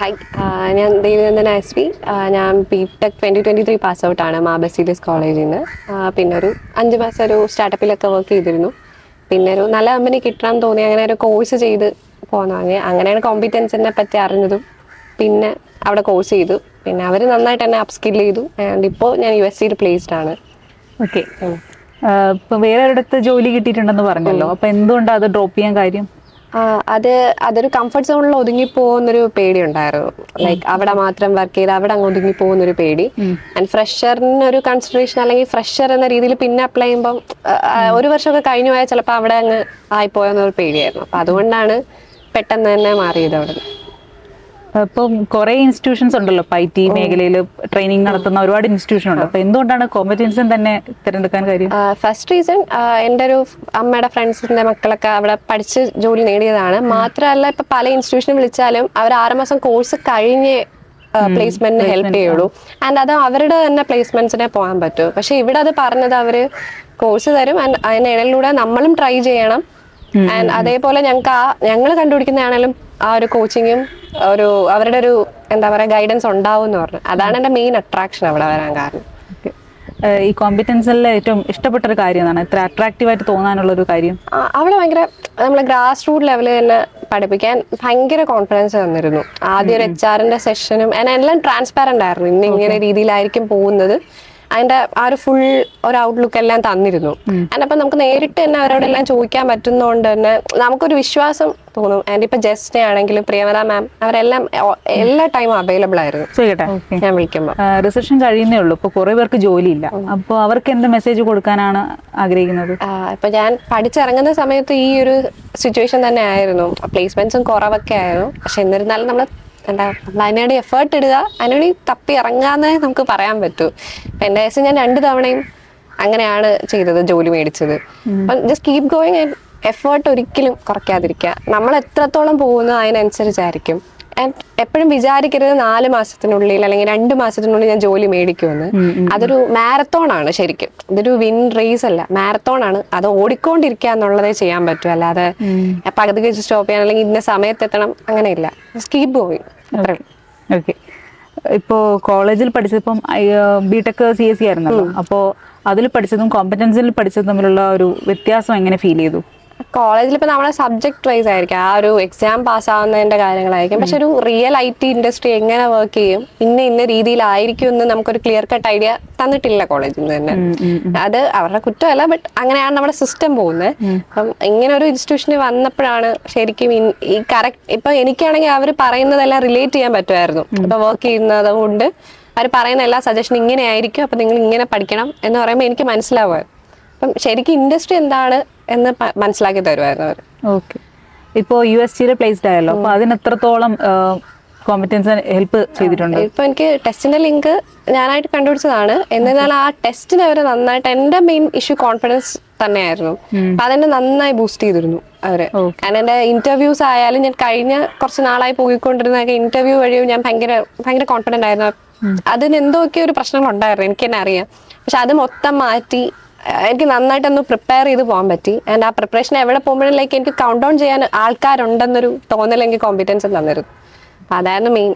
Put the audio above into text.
Hi, ഞാൻ ദേവിനന്ദൻ ആസ്വി. ഞാൻ BTech 2023 pass ഔട്ടാണ് മാബസീലിയസ് കോളേജിൽ നിന്ന്. പിന്നെ ഒരു 5 മാസം ഒരു സ്റ്റാർട്ടപ്പിലൊക്കെ വർക്ക് ചെയ്തിരുന്നു. പിന്നെ ഒരു നല്ല കമ്പനി കിട്ടാൻ തോന്നി, അങ്ങനെ ഒരു കോഴ്സ് ചെയ്ത് പോകുന്നതാണ്. അങ്ങനെയാണ് കോമ്പിറ്റൻസിനെ പറ്റി അറിഞ്ഞതും പിന്നെ അവിടെ കോഴ്സ് ചെയ്തു. പിന്നെ അവർ നന്നായിട്ട് എന്നെ അപ്സ്കിൽ ചെയ്തു. ആൻഡ് ഇപ്പോൾ ഞാൻ USCയിൽ പ്ലേസ്ഡ് ആണ്. ഓക്കെ. ഇപ്പം വേറെ ഒരിടത്ത് ജോലി കിട്ടിയിട്ടുണ്ടെന്ന് പറഞ്ഞല്ലോ, അപ്പൊ എന്തുകൊണ്ടാണ് അത് ഡ്രോപ്പ് ചെയ്യാൻ കാര്യം? അതൊരു കംഫർട്ട് സോണിൽ ഒതുങ്ങി പോകുന്നൊരു പേടി ഉണ്ടായിരുന്നു. ലൈക്ക് അവിടെ മാത്രം വർക്ക് ചെയ്ത് അവിടെ അങ്ങ് ഒതുങ്ങി പോകുന്നൊരു പേടി. ആൻഡ് ഫ്രഷറിന് ഒരു കൺസിഡറേഷൻ, അല്ലെങ്കിൽ ഫ്രഷർ എന്ന രീതിയിൽ പിന്നെ അപ്ലൈ ചെയ്യുമ്പം ഒരു വർഷമൊക്കെ കഴിഞ്ഞു പോയാൽ ചിലപ്പോൾ അവിടെ അങ്ങ് ആയിപ്പോയെന്നൊരു പേടിയായിരുന്നു. അപ്പൊ അതുകൊണ്ടാണ് പെട്ടെന്ന് തന്നെ മാറിയത് അവിടെ. ഇപ്പം കുറെ ഇൻസ്റ്റിറ്റ്യൂഷൻസ് ഉണ്ടല്ലോ, IT മേഖലയിൽ ട്രെയിനിങ് നടത്തുന്ന ഒരുപാട് ഇൻസ്റ്റിറ്റ്യൂഷൻ ഉണ്ട്. അപ്പൊ എന്തുകൊണ്ടാണ് കോമ്പറ്റൻസും തന്നെ തിരഞ്ഞെടുക്കാൻ കാര്യം? ഫസ്റ്റ് റീസൺ, എൻ്റെ ഒരു അമ്മയുടെ ഫ്രണ്ട്സിന്റെ മക്കളൊക്കെ അവിടെ പഠിച്ച് ജോലി നേടിയതാണ്. മാത്രമല്ല, ഇപ്പൊ പല ഇൻസ്റ്റിറ്റ്യൂഷനും വിളിച്ചാലും അവർ 6 മാസം കോഴ്സ് കഴിഞ്ഞ് പ്ലേസ്മെന്റിന് ഹെൽപ്പ് ചെയ്യുള്ളൂ. ആൻഡ് അത് അവരുടെ തന്നെ പ്ലേസ്മെന്റ്സിനെ പോകാൻ പറ്റും. പക്ഷെ ഇവിടെ അത് പറഞ്ഞത് അവര് കോഴ്സ് തരും, ആൻഡ് അതിനിടയിലൂടെ നമ്മളും ട്രൈ ചെയ്യണം. ആൻഡ് അതേപോലെ ഞങ്ങൾ കണ്ടുപിടിക്കുന്നതാണെങ്കിലും ആ ഒരു കോച്ചിങ്ങും ഒരു അവരുടെ ഒരു എന്താ പറയുക ഗൈഡൻസ് ഉണ്ടാവും എന്ന് പറഞ്ഞു. അതാണ് എൻ്റെ മെയിൻ അട്രാക്ഷൻ അവിടെ വരാൻ കാരണം. ഈ കോമ്പറ്റൻസിലെ ഏറ്റവും ഇഷ്ടപ്പെട്ട ഒരു കാര്യമാണ്, ഇത്ര അട്രാക്റ്റീവ് ആയിട്ട് തോന്നാനുള്ള ഒരു കാര്യം? അവിടെ ഭയങ്കര നമ്മൾ ഗ്രാസ് റൂട്ട് ലെവലിൽ തന്നെ പഠിപ്പിക്കാൻ ഭയങ്കര കോൺഫിഡൻസ് തന്നിരുന്നു. ആദ്യം ഒരു HR സെഷനും എല്ലാം ട്രാൻസ്പാരന്റ് ആയിരുന്നു. ഇങ്ങനെ രീതിയിലായിരിക്കും പോകുന്നത്. അതിന്റെ ആ ഒരു ഫുൾ ഒരു ഔട്ട്ലുക്ക് എല്ലാം തന്നിരുന്നു. ആൻഡ് അപ്പൊ നമുക്ക് നേരിട്ട് തന്നെ അവരോടെല്ലാം ചോദിക്കാൻ പറ്റുന്നതുകൊണ്ട് തന്നെ നമുക്കൊരു വിശ്വാസം തോന്നും. ആൻഡ് ഇപ്പൊ ജസ്റ്റ് ആണെങ്കിലും പ്രിയമല മാം അവരെല്ലാം എല്ലാ ടൈമും അവൈലബിൾ ആയിരുന്നു. ഞാൻ വിളിക്കുമ്പോൾ റിസപ്ഷൻ കഴിയുന്നേ ഉള്ളൂ, ഇപ്പൊ കുറെ പേർക്ക് ജോലിയില്ല. അപ്പൊ അവർക്ക് എന്ത് മെസ്സേജ് കൊടുക്കാനാണ് ആഗ്രഹിക്കുന്നത്? ഇപ്പൊ ഞാൻ പഠിച്ചിറങ്ങുന്ന സമയത്ത് ഈ ഒരു സിറ്റുവേഷൻ തന്നെ ആയിരുന്നു. പ്ലേസ്മെന്റ്സും കുറവൊക്കെ ആയിരുന്നു. പക്ഷെ എന്നിരുന്നാലും അതിനുവേണ്ടി എഫേർട്ട് ഇടുക, അതിനുവേണ്ടി തപ്പി ഇറങ്ങാന്നേ നമുക്ക് പറയാൻ പറ്റൂ. എൻ്റെ കേസ് ഞാൻ 2 തവണയും അങ്ങനെയാണ് ചെയ്തത്, ജോലി മേടിച്ചത്. അപ്പം just keep going and effort ഒരിക്കലും കുറയ്ക്കാതിരിക്കുക. നമ്മൾ എത്രത്തോളം പോകുന്നത് അതിനനുസരിച്ചായിരിക്കും. ആൻഡ് എപ്പോഴും വിചാരിക്കരുത് 4 മാസത്തിനുള്ളിൽ അല്ലെങ്കിൽ 2 മാസത്തിനുള്ളിൽ ഞാൻ ജോലി മേടിക്കുമെന്ന്. അതൊരു മാരത്തോൺ ആണ്. ശരിക്കും ഇതൊരു വിൻ റേസ് അല്ല, മാരത്തോൺ ആണ്. അത് ഓടിക്കൊണ്ടിരിക്കുക എന്നുള്ളതേ ചെയ്യാൻ പറ്റൂ. അല്ലാതെ പകുതി വെച്ച് സ്റ്റോപ്പ് ചെയ്യാൻ അല്ലെങ്കിൽ ഇന്ന സമയത്തെത്തണം അങ്ങനെയില്ല. Keep going. ഓക്കെ. ഇപ്പോൾ കോളേജിൽ പഠിച്ചപ്പം BTech CSE ആയിരുന്നല്ലോ, അപ്പോൾ അതിൽ പഠിച്ചതും കോമ്പറ്റൻസിൽ പഠിച്ചതും തമ്മിലുള്ള ഒരു വ്യത്യാസം എങ്ങനെ ഫീൽ ചെയ്തു? കോളേജിൽ ഇപ്പൊ നമ്മളെ സബ്ജക്ട് വൈസ് ആയിരിക്കും, ആ ഒരു എക്സാം പാസ്സാവുന്നതിന്റെ കാര്യങ്ങളായിരിക്കും. പക്ഷെ ഒരു റിയൽ IT ഇൻഡസ്ട്രി എങ്ങനെ വർക്ക് ചെയ്യും, ഇന്ന രീതിയിലായിരിക്കും എന്ന് നമുക്കൊരു ക്ലിയർ കട്ട് ഐഡിയ തന്നിട്ടില്ല കോളേജിൽ നിന്ന് തന്നെ. അത് അവരുടെ കുറ്റമല്ല, ബട്ട് അങ്ങനെയാണ് നമ്മുടെ സിസ്റ്റം പോകുന്നത്. അപ്പം ഇങ്ങനെ ഒരു ഇൻസ്റ്റിറ്റ്യൂഷനിൽ വന്നപ്പോഴാണ് ശരിക്കും ഈ കറക്റ്റ്. ഇപ്പൊ എനിക്കാണെങ്കിൽ അവർ പറയുന്നതെല്ലാം റിലേറ്റ് ചെയ്യാൻ പറ്റുമായിരുന്നു. ഇപ്പൊ വർക്ക് ചെയ്യുന്നത് കൊണ്ട് അവർ പറയുന്ന എല്ലാ സജഷൻ ഇങ്ങനെ ആയിരിക്കും, അപ്പൊ നിങ്ങൾ ഇങ്ങനെ പഠിക്കണം എന്ന് പറയുമ്പോൾ എനിക്ക് മനസ്സിലാവുമായിരുന്നു. അപ്പം ശരിക്കും ഇൻഡസ്ട്രി എന്താണ് എന്ന് മനസ്സിലാക്കി തരുമായിരുന്നു അവർ. ഓക്കെ. ഇപ്പോൾ USCയിൽ പ്ലേസ്ഡ് ആയല്ലോ, അപ്പൊ അതിന് എത്രത്തോളം കോമ്പറ്റൻസ് ഹെൽപ്പ് ചെയ്തിട്ടുണ്ട്? ഇപ്പൊ എനിക്ക് ടെസ്റ്റിന്റെ ലിങ്ക് ഞാനായിട്ട് കണ്ടുപിടിച്ചതാണ്. എന്നിരുന്നാൽ ആ ടെസ്റ്റിന് അവർ നന്നായിട്ട്, എന്റെ മെയിൻ ഇഷ്യൂ കോൺഫിഡൻസ് തന്നെയായിരുന്നു. അപ്പൊ അതെന്നെ നന്നായി ബൂസ്റ്റ് ചെയ്തിരുന്നു അവര്. കാരണം എന്റെ ഇന്റർവ്യൂസ് ആയാലും ഞാൻ കഴിഞ്ഞ കുറച്ച് നാളായി പോയിക്കൊണ്ടിരുന്ന ഇന്റർവ്യൂ വഴിയും ഞാൻ ഭയങ്കര കോൺഫിഡന്റ് ആയിരുന്നു. അതിന് എന്തൊക്കെ ഒരു പ്രശ്നങ്ങൾ ഉണ്ടായിരുന്നു, എനിക്ക് തന്നെ അറിയാം. പക്ഷെ അത് മൊത്തം മാറ്റി എനിക്ക് നന്നായിട്ടൊന്ന് പ്രിപ്പയർ ചെയ്ത് പോകാൻ പറ്റി. ആൻഡ് ആ പ്രിപ്പറേഷൻ എവിടെ പോകുമ്പോഴേക്ക് എനിക്ക് കൗണ്ട് ഡൗൺ ചെയ്യാൻ ആൾക്കാരുണ്ടെന്നൊരു തോന്നൽ എനിക്ക് കോമ്പിറ്റൻസ് തന്നിരുന്നു. അതായിരുന്നു മെയിൻ.